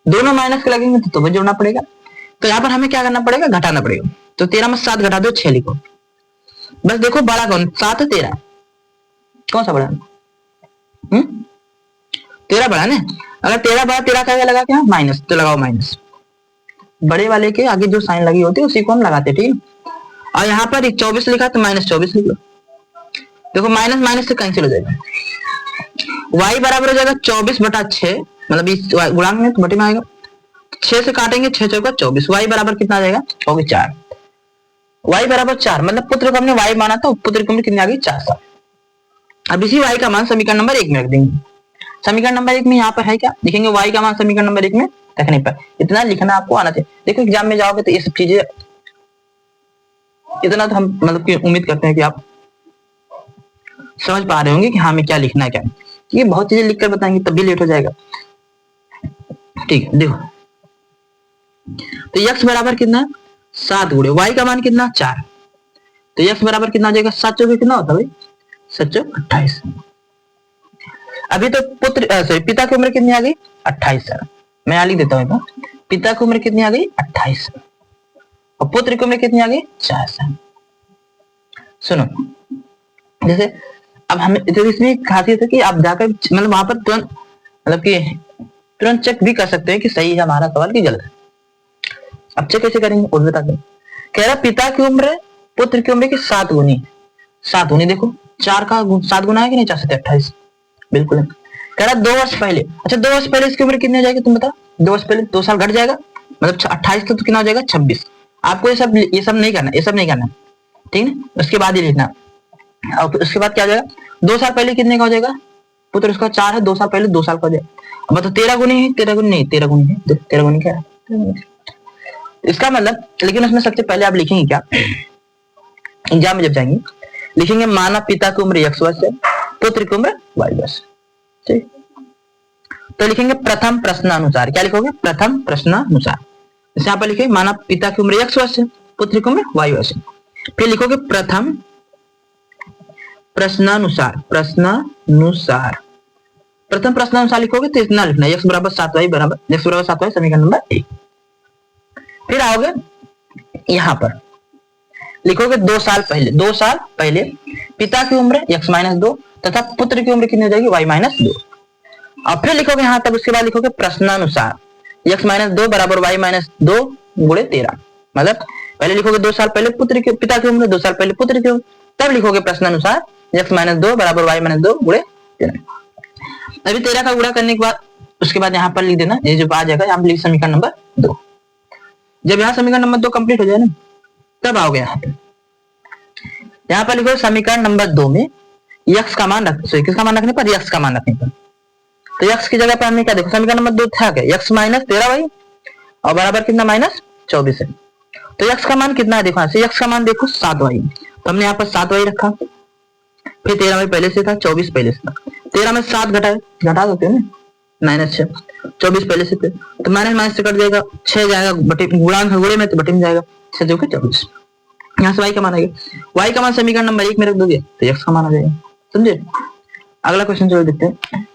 दोनों माइनस के लगेंगे तो भी जोड़ना पड़ेगा। तो यहाँ पर हमें क्या करना पड़ेगा घटाना पड़ेगा। तो 13 में 7 घटा दो 6 लिखो, बस देखो बड़ा कौन 7 है 13, कौन सा बड़ा है 13 बड़ा ना। अगर 13 बड़ा 13 का लगा क्या माइनस, तो लगाओ माइनस, बड़े वाले के आगे जो साइन लगी होती है उसी को हम लगाते, ठीक। और यहाँ पर 24 लिखा तो -24 लिख लो, देखो माइनस माइनस से कैंसिल हो जाएगा, y बराबर हो जाएगा 24/6, मतलब इस गुणांक में तो बटे में आएगा, 6 से काटेंगे 6 चौका 24, y बराबर कितना आ जाएगा हो गया 4, y बराबर 4, मतलब पुत्र को हमने y माना था, पुत्र को कितनी आ गई 4। अब इसी y का मान समीकरण नंबर 1 में रख देंगे। समीकरण नंबर 1 में यहाँ पर है क्या, लिखेंगे y का मान समीकरण नंबर 1 में रखने पर, इतना लिखना आपको आना चाहिए। देखो एग्जाम में जाओगे तो ये सब चीजें इतना तो हम मतलब कि उम्मीद करते हैं कि आप समझ पा रहे होंगे कि हाँ हमें क्या लिखना है क्या, ये बहुत चीजें लिखकर बताएंगे तब भी लेट हो जाएगा। ठीक है, देखो तो x बराबर कितना है 7 गुणे y का मान कितना 4, तो x बराबर कितना हो जाएगा 7 चौके कितना होता है भाई 7 चौक 28। अभी तो पुत्र पिता की उम्र कितनी आ गई 28 साल, मैं यहाँ लिख देता हूँ, पिता की उम्र कितनी आ गई 28 साल और पुत्र की उम्र कितनी आ गई 4 साल। सुनो जैसे अब हमें तो इसमें खासियत है कि आप जाकर मतलब वहां पर तुरंत मतलब कि तुरंत चेक भी कर सकते हैं कि सही है हमारा सवाल की गलत है। अब चेक कैसे करेंगे और बता दें, कह रहा पिता की उम्र पुत्र की उम्र की 7 गुनी, 7 गुनी देखो 4 का 7 गुना है कि नहीं 4 से 28 बिल्कुल है। कह रहा 2 वर्ष पहले, अच्छा 2 वर्ष पहले इसकी उम्र कितनी हो जाएगी तुम बताओ, 2 वर्ष पहले 2 साल घट जाएगा, मतलब 28 तो कितना हो जाएगा 26। आपको ये सब नहीं करना, ये सब नहीं करना, ठीक है, उसके बाद ही लिखना। और उसके बाद क्या हो जाएगा 2 साल पहले कितने का हो जाएगा पुत्र उसका 4 है, 2 साल पहले 2 साल का हो जाएगा, अब तो 13 गुनी है, 13 गुनी नहीं 13 गुनी है, 13 गुनी क्या है इसका मतलब। लेकिन उसमें सबसे पहले आप लिखेंगे क्या, एग्जाम में जब जाएंगे लिखेंगे माना पिता की उम्र x वर्ष है, पुत्र की उम्र y वर्ष, ठीक। तो लिखेंगे प्रथम प्रश्नानुसार, क्या लिखोगे प्रथम प्रश्नानुसार, जैसे यहाँ पर लिखेंगे माना पिता की उम्र x वर्ष है, पुत्र की उम्र y वर्ष है, फिर लिखोगे प्रथम प्रश्नानुसार, प्रश्नानुसार प्रथम प्रश्नानुसार लिखोगे तो इतना लिखना x बराबर 7y बराबर x बराबर 7y समीकरण नंबर 1। फिर आओगे यहां पर लिखोगे 2 साल पहले, 2 साल पहले पिता की उम्र x-2 तथा पुत्र की उम्र कितनी हो जाएगी y-2, और फिर लिखोगे यहां तक, उसके बाद लिखोगे प्रश्नानुसार x-2 बराबर y-2 गुणे 13, मतलब पहले लिखोगे 2 साल पहले पुत्र की पिता की उम्र, 2 साल पहले पुत्र की उम्र, तब लिखोगे प्रश्नानुसार x-2 बराबर y-2 गुणे 13। अभी 13 का गुणा करने के बाद उसके बाद यहाँ पर लिख देना, ये जो आ जाएगा यहाँ पर लिख समीकरण नंबर 2। जब यहाँ समीकरण नंबर 2 कंप्लीट हो जाए ना तब आओगे यहाँ पर लिखो समीकरण नंबर 2 में x का मान किसका मान रखने पर x का मान रखने पर, तो x की जगह पर हमने क्या देखो समीकरण नंबर 2 था क्या x माइनस 13y और बराबर कितना -24 है, तो x का मान कितना है देखो, x का मान देखो 7y, तो हमने यहाँ पर 7y रखा, फिर 13y पहले से था 24 पहले से था, 13 में 7 घटा सकते हो ना -6, 24 पहले से थे तो माइनस से कट जाएगा, 6 जाएगा बटे गुणांक गुणे में तो बटे में जाएगा 6 जो कि 24, यहाँ से y का मान आएगा, y का मान समीकरण नंबर 1 में रख दोगे तो x का मान आ जाएगा, समझे। अगला क्वेश्चन चलो देखते हैं।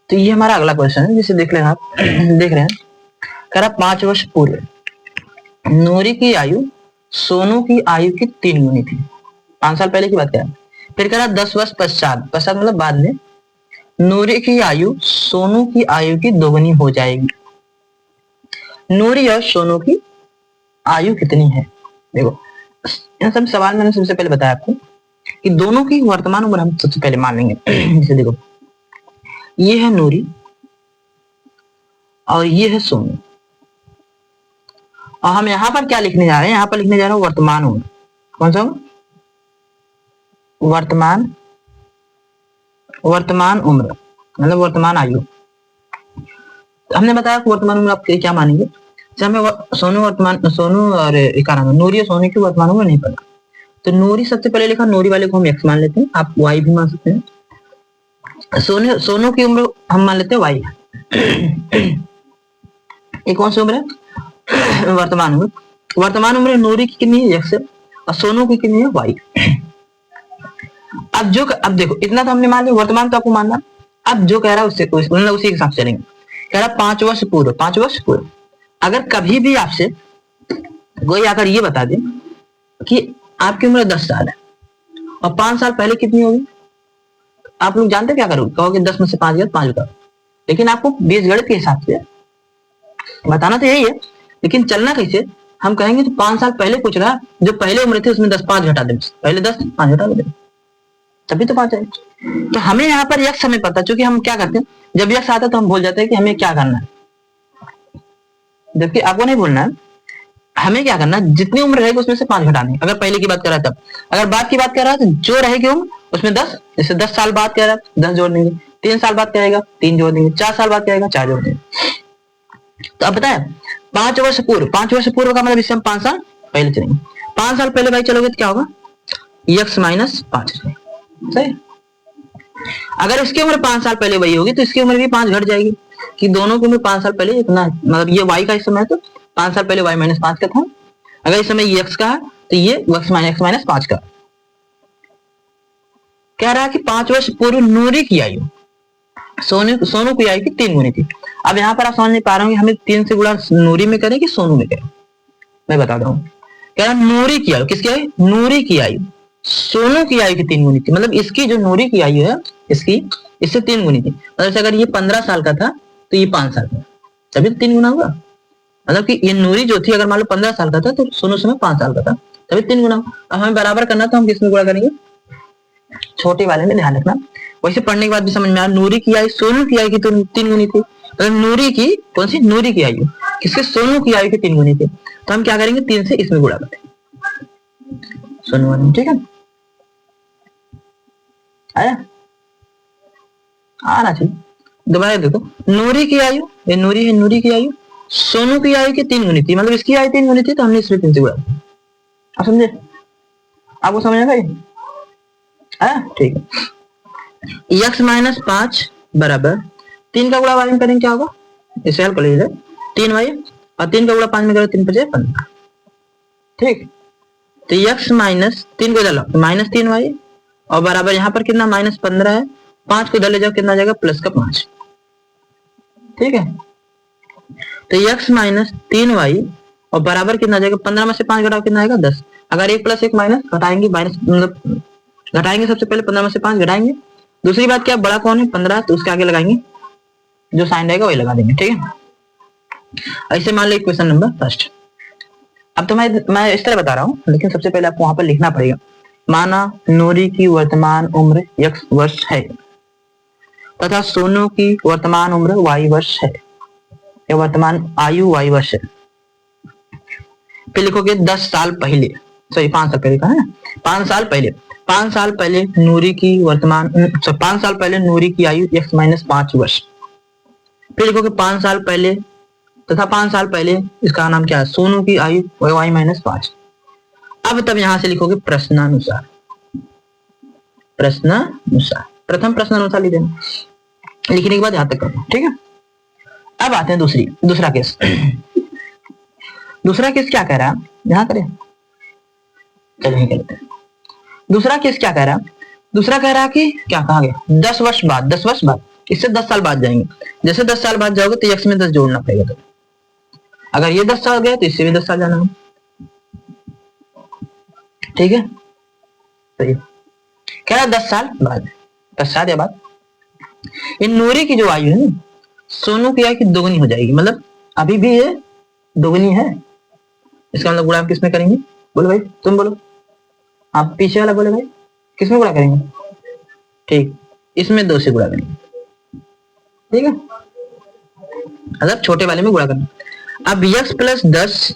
तो ये हमारा अगला क्वेश्चन है जिसे देख लेना आप देख रहे हैं, कह रहा 5 वर्ष पूर्व नूरी की आयु सोनू की आयु की 3 गुनी थी, 5 साल पहले की बात है। फिर कह रहा 10 वर्ष पश्चात मतलब बाद में नूरी की आयु सोनू की आयु की 2 गुनी हो जाएगी, नूरी और सोनू की आयु कितनी है। देखो यह सब सवाल मैंने सबसे पहले बताया आपको कि दोनों की वर्तमान उम्र हम सबसे पहले मान लेंगे। जैसे देखो ये है नूरी और ये है सोनू, और हम यहाँ पर क्या लिखने जा रहे हैं, यहाँ पर लिखने जा रहे हैं वर्तमान उम्र, कौन सा वर्तमान उम्र, मतलब वर्तमान आयु। हमने बताया कि वर्तमान उम्र आप क्या मानेंगे, हमें सोनू और क्या नाम है, नूरी और सोनू की वर्तमान उम्र नहीं पता, तो नूरी सबसे पहले लिखा, नूरी वाले को हम एक्स मान लेते हैं, आप वाई भी मान सकते हैं। सोनू की उम्र हम मान लेते हैं वाई। ये कौन सी उम्र है, वर्तमान उम्र। वर्तमान उम्र नूरी की कितनी है, एक्स, और सोनू की कितनी है, वाई। अब देखो इतना तो हमने मान लिया, वर्तमान तो आपको मानना। अब जो कह रहा है उससे मतलब उसी के हिसाब से चलेंगे। कह रहा 5 वर्ष पूर्व, 5 वर्ष पूर्व अगर कभी भी आपसे कोई आकर ये बता दे कि आपकी उम्र 10 साल है और 5 साल पहले कितनी होगी, आप लोग जानते क्या करोगे, कहोगे 10 में से 5 गया 5 का, लेकिन आपको बीजगणित के हिसाब से बताना तो यही है, लेकिन चलना कैसे, हम कहेंगे तो 5 साल पहले पूछ रहा, जो पहले उम्र थी उसमें 10 5 घटा दे, पहले 10 5 घटा दे, तभी तो 5 है। तो हमें यहाँ पर यक्स हमें पता, क्योंकि हम क्या करते हैं, जब यक्स आता है तो हम भूल जाते हैं कि हमें क्या करना है, जबकि आपको नहीं भूलना है। हमें क्या करना है, जितनी उम्र रहेगी उसमें से 5 घटाने, अगर पहले की बात कर रहा है तब, अगर बाद की बात कर रहा है तो जो रहेगी उम्र उसमें 10, जैसे 10 साल बाद कह रहा है 10 जोड़ देंगे, 3 साल बाद कहेगा 3 जोड़ देंगे, 4 साल बाद कहेगा 4 जोड़ देंगे। तो अब बताया 5 वर्ष पूर्व, 5 वर्ष पूर्व का मतलब इससे हम 5 साल पहले चलेंगे, 5 साल पहले भाई चलोगे तो क्या होगा, x माइनस 5, सही। अगर इसकी उम्र 5 साल पहले वही होगी तो इसकी उम्र भी 5 घट जाएगी, कि दोनों की उम्र 5 साल पहले इतना, मतलब ये y का इस समय तो 5 साल पहले y माइनस 5 का था, अगर इस समय ये x का है तो ये x माइनस 5 का। कह रहा है कि 5 वर्ष पूर्व नूरी की आयु सोनू की आयु की 3 गुनी थी। अब यहाँ पर आप समझ नहीं पा रहे होंगे हमें 3 से गुणा नूरी में करें कि सोनू में करें, मैं बता रहा हूँ। कह रहा नूरी की आयु, किसकी आयु, नूरी की आयु सोनू की आयु की 3 गुनी थी, मतलब इसकी जो नूरी की आयु है इसकी इससे 3 गुनी थी, मतलब अगर ये 15 साल का था तो ये 5 साल का, तभी तो 3 गुना होगा, मतलब कि ये नूरी जो थी अगर मान लो 15 साल का था तो सोनू समय 5 साल का था, तभी 3 गुना। अब हमें बराबर करना तो हम किसमें गुणा करेंगे, छोटे वाले में, ध्यान रखना। वैसे पढ़ने के बाद भी समझ में आया, नूरी की आयु सोनू की आयु की तो 3 गुनी थी, मतलब नूरी की कौन सी, नूरी की आयु किसके, सोनू की आयु की 3 गुनी थी, तो हम क्या करेंगे 3 से इसमें गुणा करेंगे सोनू वाले, ठीक है, आया, आना चाहिए। दोबारा देखो, नूरी की आयु, ये नूरी है, नूरी की आयु सोनू की आयु की 3 गुनी थी, मतलब इसकी आयु 3 गुनी थी तो हमने इसमें 3 से गुणा, आप समझे, आपको समझ में आया, ठीक है। x माइनस 5 बराबर 3 का गुणा y में करेंगे क्या होगा, इसे हल कर लीजिए, 3y और 3 का गुणा 5 में करो 3 5 15, ठीक। तो x माइनस 3 को डालो माइनस 3y और बराबर यहाँ पर कितना माइनस 15 है, 5 को इधर ले जाओ कितना जाएगा प्लस का 5, ठीक है। तो x माइनस 3y और बराबर कितना जाएगा, 15 में से 5 घटाओ कितना आएगा 10, अगर 1 प्लस 1 माइनस घटाएंगे, माइनस मतलब घटाएंगे, सबसे पहले 15 में से 5 घटाएंगे, दूसरी बात क्या बड़ा कौन है 15, तो उसके आगे लगाएंगे जो साइन रहेगा वही लगा देंगे, ठीक है। ऐसे मान लो क्वेश्चन नंबर फर्स्ट। अब तो मैं इस तरह बता रहा हूँ, लेकिन सबसे पहले आपको वहां पर लिखना पड़ेगा, माना नूरी की वर्तमान उम्र x वर्ष है तथा सोनू की वर्तमान उम्र y वर्ष है, या वर्तमान आयु y वर्ष है, फिर लिखोगे 10 साल पहले, सॉरी 5 साल पहले का है ना, 5 साल पहले, 5 साल पहले नूरी की वर्तमान 5 साल पहले नूरी की आयु x माइनस 5 वर्ष, फिर लिखोगे 5 साल पहले तथा 5 साल पहले इसका नाम क्या है, सोनू की आयु y माइनस 5। अब तब यहां से लिखोगे प्रश्नानुसार, प्रश्नानुसार, प्रथम प्रश्नानुसार लिख देना, लिखने के बाद यहां तक करना, ठीक है। अब आते हैं दूसरा केस। दूसरा केस क्या कह रहा है, यहां करें, चलिए कर लेते हैं। दूसरा केस क्या कह रहा है, दूसरा कह रहा है कि क्या कहा गया 10 वर्ष बाद, 10 वर्ष बाद, इससे 10 साल बाद जाएंगे, जैसे 10 साल बाद जाओगे तो x में 10 जोड़ना पड़ेगा, तो अगर ये 10 साल गए तो इससे भी 10 साल जाना है, ठीक है। तो ये कह रहा 10 साल बाद, 10 साल या बाद इन नूरी की जो आयु है सोनू की आयु की दोगुनी हो जाएगी, मतलब अभी भी ये दोगुनी है, इसका मतलब गुणा किसमें करेंगे, बोलो भाई, तुम बोलो, आप पीछे वाला बोले भाई, किसमें गुणा करेंगे, ठीक, इसमें 2 से गुणा करेंगे, ठीक है, मतलब छोटे वाले में गुणा करना। अब x प्लस 10,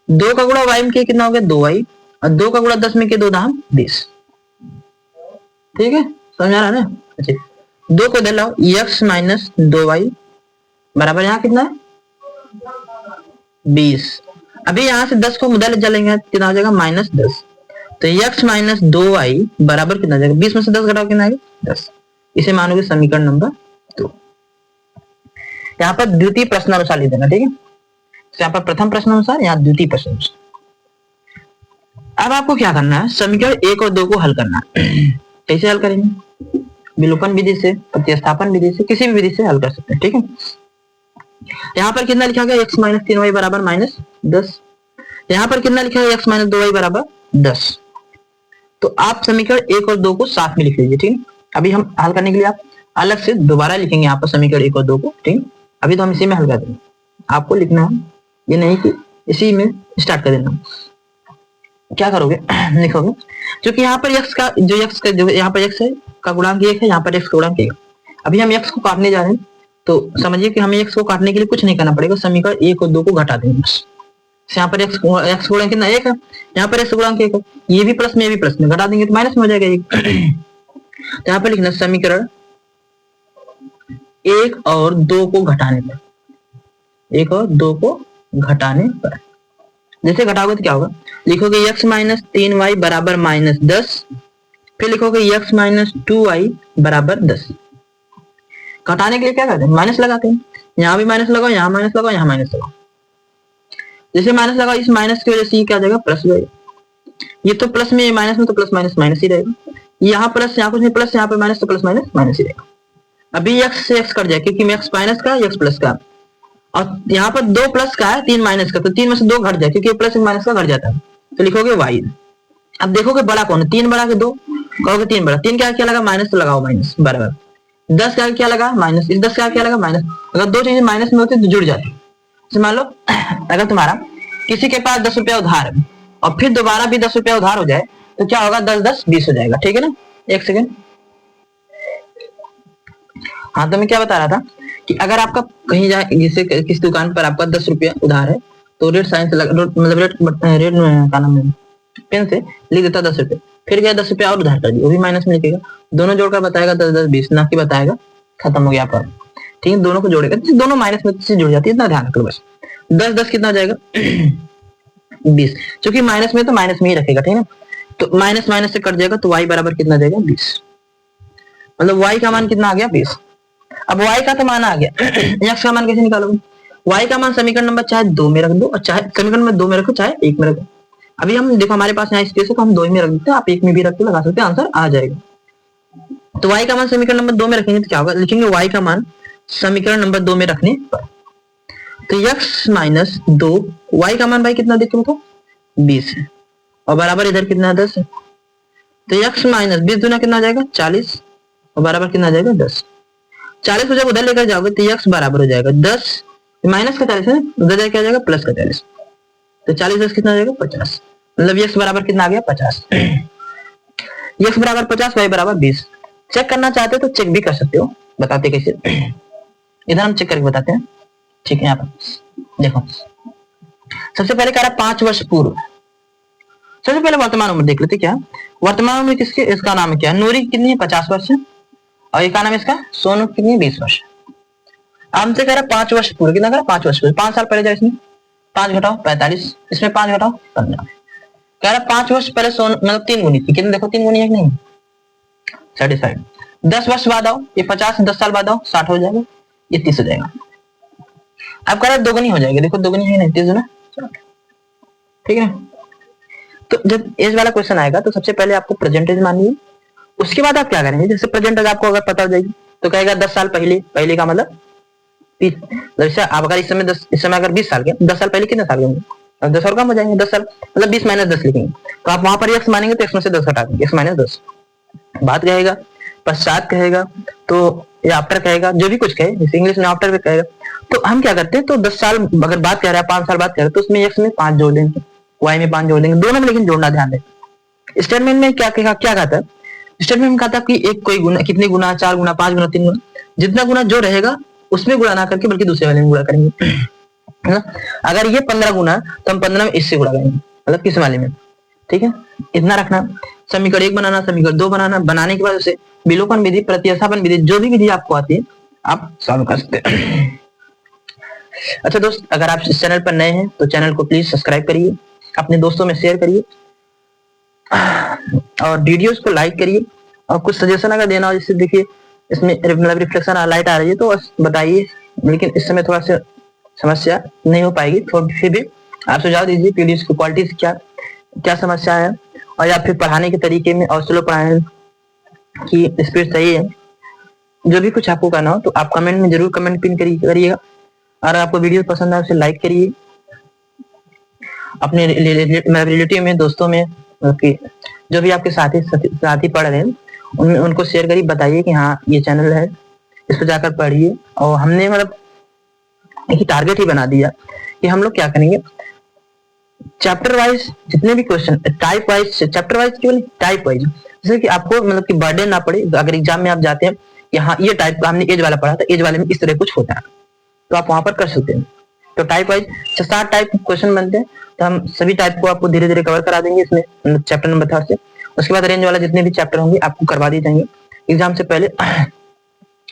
2 का गुणा y में कितना हो गया 2y, और 2 का गुणा 10 में के 2 दाम 20, ठीक है, समझ आ रहा है ना। अच्छा 2 को इधर लाओ, x माइनस 2y बराबर यहाँ कितना है 20। अभी यहाँ से 10 को उधर ले चलेंगे कितना हो जाएगा -10। तो x माइनस 2y बराबर कितना जाएगा 20 में से 10 घटाओ कितना आएगा 10। इसे मानोगे समीकरण नंबर 2। यहाँ पर द्वितीय प्रश्नानुसार लिख देना, ठीक है। तो यहाँ पर प्रथम प्रश्न अनुसार, यहाँ द्वितीय प्रश्न अनुसार। अब आपको क्या करना है, समीकरण 1 और 2 को हल करना है। कैसे हल करेंगे, विलोपन विधि से, प्रतिस्थापन विधि से, किसी भी विधि से हल कर सकते हैं, ठीक है। यहाँ पर कितना लिखा गया x माइनस 3y बराबर -10। यहाँ पर कितना लिखा है x माइनस 2y बराबर 10। तो आप समीकरण 1 और 2 को साथ में लिख लीजिए, ठीक है। अभी हम हल करने के लिए आप अलग से दोबारा लिखेंगे यहाँ पर समीकरण 1 और 2 को, ठीक है। अभी तो हम इसी में हल कर देंगे, आपको लिखना है, ये नहीं कि इसी में स्टार्ट कर देना। क्या करोगे, लिखोगे क्योंकि यहाँ पर x का जो यहाँ पर x है का गुणांक 1 है, यहाँ पर x का गुणांक 1। अभी हम x को काटने जा रहे हैं, तो समझिए कि हमें x को काटने के लिए कुछ नहीं करना पड़ेगा, समीकरण 1 और 2 को घटा देंगे बस। यहाँ पर x गुणांक कितना 1 है, यहाँ पर x गुणांक 1 है, ये भी प्लस में ये भी प्लस में, घटा देंगे तो माइनस में हो जाएगा 1। तो यहाँ पर लिखना समीकरण 1 और 2 को घटाने पर, 1 और 2 को घटाने पर जैसे घटाओगे तो क्या होगा, लिखोगे x माइनस 3y बराबर -10, फिर लिखोगे x माइनस 2y बराबर 10। घटाने के लिए क्या करते हैं, माइनस लगाते हैं, यहाँ भी माइनस लगाओ, यहाँ माइनस लगाओ, यहाँ माइनस लगाओ। जैसे माइनस लगाओ, इस माइनस की वजह से क्या जाएगा प्लस हो जाएगा, ये तो प्लस में, माइनस में तो प्लस माइनस माइनस ही रहेगा, यहाँ प्लस, यहाँ कुछ नहीं प्लस, यहाँ पे माइनस, तो प्लस माइनस माइनस ही रहेगा। अभी x से x कट जाए क्योंकि x माइनस का x प्लस का, और यहाँ पर 2 प्लस का है 3 माइनस का, तो 3 में से 2 घट जाए क्योंकि प्लस माइनस का घट जाता है, तो लिखोगे y। अब देखोगे बड़ा कौन है, 3 बड़ा के 2, कहोगे 3 बड़ा, 3 क्या लगा माइनस, तो लगाओ माइनस बराबर। 10 का क्या लगा माइनस, इस 10 का क्या लगा माइनस। अगर दो चीजें माइनस में होती तो जुड़ जाती। जैसे मान लो अगर तुम्हारा किसी के पास 10 रुपया उधार है और फिर दोबारा भी 10 रुपया उधार हो जाए तो क्या होगा, 10 10 20 हो जाएगा, ठीक है ना। एक सेकेंड, हाँ तो मैं क्या बता रहा था कि अगर आपका कहीं जाए, जैसे किसी दुकान पर आपका 10 रुपया उधार है तो रेट साइन से मतलब रेट का नाम है, पेन से लिख देता 10 रुपये, फिर गया 10 रुपया और उधार कर दिया, वो भी माइनस में लिखेगा, दोनों जोड़कर बताएगा 10 10 20, ना कि बताएगा खत्म हो गया आपका, ठीक है। दोनों को जोड़ेगा, दोनों माइनस में से जुड़ जाती है, इतना ध्यान रखो बस। 10 10 कितना हो जाएगा 20, क्योंकि माइनस में तो माइनस में ही रखेगा, ठीक है ना। तो माइनस माइनस से कट जाएगा तो y बराबर कितना जाएगा 20, मतलब y का मान कितना आ गया 20। अब y का तो मान आ गया, x का मान कैसे निकालोगे, y का मान समीकरण नंबर चाहे 2 में रख दो, और चाहे समीकरण नंबर 2 में रखो चाहे 1 में रखो। अभी हम देखो हमारे पास यहाँ स्पेस है तो हम 2 में रख देते हैं, आप 1 में भी रख के लगा सकते हैं, आंसर आ जाएगा। तो y का मान समीकरण नंबर 2 में रखेंगे तो क्या होगा, लिखेंगे y का मान समीकरण नंबर 2 में रखने पर, तो x माइनस 2, y का मान भाई कितना देखो तो 20 है, और बराबर इधर कितना 10 है, तो x माइनस 20 दूना कितना आ जाएगा 40, और बराबर कितना आ जाएगा 10। 40 को जब उधर लेकर जाओगे तो x बराबर हो जाएगा 10, माइनस का 40 है, उधर जाकर क्या जाएगा प्लस का 40, तो 40 10 कितना आ जाएगा 50, मतलब x बराबर कितना आ गया 50। x बराबर 50, y बराबर 20। चेक करना चाहते हो तो चेक भी कर सकते हो, बताते कैसे, इधर हम चेक करके बताते हैं, ठीक है। यहाँ पर देखो सबसे पहले कह रहा 5 वर्ष पूर्व, सबसे पहले वर्तमान उम्र देख लेते, क्या वर्तमान उम्र किसके, इसका नाम क्या है नूरी, कितनी है 50 वर्ष है, और ये का नाम है इसका सोनू, कितनी है 20 वर्ष। हमसे कह रहा 5 वर्ष पूर्व, कितना कह रहा 5 वर्ष पूर्व, 5 साल पहले जाए, इसमें 5 घटाओ 45, इसमें 5 घटाओ 15। कह रहा 5 वर्ष पहले सोनू मतलब 3 गुनी थी, कितने देखो 3 गुनी है कि नहीं, सेटिस्फाइड। 10 वर्ष बाद आओ, ये 50, 10 साल बाद आओ 60 हो जाएगा, ये 30 हो जाएगा। अब कह रहा 2 गुनी हो जाएगी, देखो 2 गुनी है नहीं 30 ना, ठीक है। तो जब एज वाला क्वेश्चन आएगा तो सबसे पहले आपको प्रेजेंट एज मानिए, उसके बाद आप क्या करेंगे, जैसे प्रेजेंट एज आपको अगर पता हो जाएगी तो कहेगा 10 साल पहले, पहले का मतलब 30, जैसे आप अगर इस समय अगर 20 साल के, 10 साल पहले कितने साल के होंगे, 10 और कम हो जाएंगे, 10 साल मतलब 20 माइनस 10 लिखेंगे, तो आप वहां पर x मानेंगे तो x में से 10 घटा देंगे, x माइनस 10। बात कहेगा पश्चात कहेगा तो या आफ्टर कहेगा, जो भी कुछ कहे, जैसे इंग्लिश में आफ्टर भी कहेगा। तो हम क्या करते हैं, तो 10 साल अगर बात कर रहा है, 5 साल बात कर रहा है, तो उसमें x में 5 जोड़ लेंगे, y में 5 जोड़ लेंगे, दोनों में लेकिन जोड़ना ध्यान दें। स्टेटमेंट में क्या कहता है, स्टेटमेंट में कहता है कि एक कोई गुना, कितने गुना, 4 गुना 5 गुना 3 गुना, जितना गुना जो रहेगा उसमें गुणा ना करके बल्कि दूसरे वाले में गुणा करेंगे, है ना। अगर ये 15 गुना तो हम 15 में इससे गुणा करेंगे, मतलब किस वाले में, ठीक है, इतना रखना। समीकरण 1 बनाना, समीकरण 2 बनाना, बनाने के बाद उसे विलोपन विधि, प्रतिस्थापन विधि, जो भी विधि आपको आती है आप सॉल्व कर सकते हैं। अच्छा दोस्त, अगर आप इस चैनल पर नए हैं तो चैनल को प्लीज सब्सक्राइब करिए, अपने दोस्तों में शेयर करिए और वीडियोस को लाइक करिए। और कुछ सजेशन अगर देना हो, जैसे देखिए इसमें मतलब रिफ्लेक्शन लाइट आ रही है तो बताइए, लेकिन इस समय थोड़ा सा समस्या नहीं हो पाएगी, तो फिर भी आप सुझाव दीजिए पीडीएफ की क्वालिटी से क्या क्या समस्या है, और या फिर पढ़ाने के तरीके में और स्लो पढ़ाने की स्पीड सही है। जो भी कुछ आपको करना हो तो आप कमेंट में जरूर कमेंट पिन करिएगा। और आपको वीडियो पसंद आए उसे लाइक करिए, अपने रिलेटिव में, दोस्तों में, जो भी आपके साथी पढ़ रहे हैं उनमें उनको शेयर करिए, बताइए कि हाँ ये चैनल है, इस पर जाकर पढ़िए। और हमने मतलब एक टारगेट ही बना दिया कि हम लोग क्या करेंगे, चैप्टर वाइज जितने भी question, type wise, chapter wise केवल टाइप वाइज, जैसे कि आपको मतलब कि बर्डन ना पड़े। अगर एग्जाम में आप जाते हैं कि हाँ ये टाइप का हमने एज वाला पढ़ा था, एज वाले में इस तरह कुछ होता है, तो आप वहां पर कर सकते हैं। तो टाइप वाइज 7 टाइप क्वेश्चन बनते हैं, तो हम सभी टाइप को आपको धीरे धीरे कवर करा देंगे इसमें चैप्टर नंबर 3 से। उसके बाद रेंज वाला जितने भी चैप्टर होंगे आपको करवा दिए जाएंगे एग्जाम से पहले।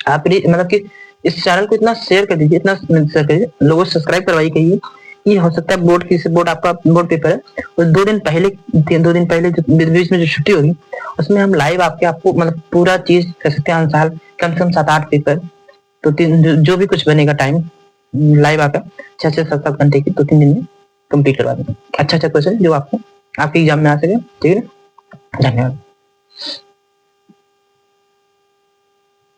आप मतलब कि इस चैनल को इतना शेयर कर दीजिए, इतना शेयर करिए, लोगों से सब्सक्राइब करवाइए, कहिए ये हो सकता है बोर्ड आपका बोर्ड पेपर है और 2 दिन पहले जो बीच में जो छुट्टी होगी उसमें हम लाइव आपको मतलब पूरा चीज कर सकते हैं अनुसार, कम से कम 7-8 पेपर, तो जो भी कुछ बनेगा टाइम लाइव आकर 6-7 घंटे की 2-3 दिन में कंप्लीट करवा देंगे। अच्छा क्वेश्चन जो आपको आपके एग्जाम में आ सके। ठीक है, धन्यवाद।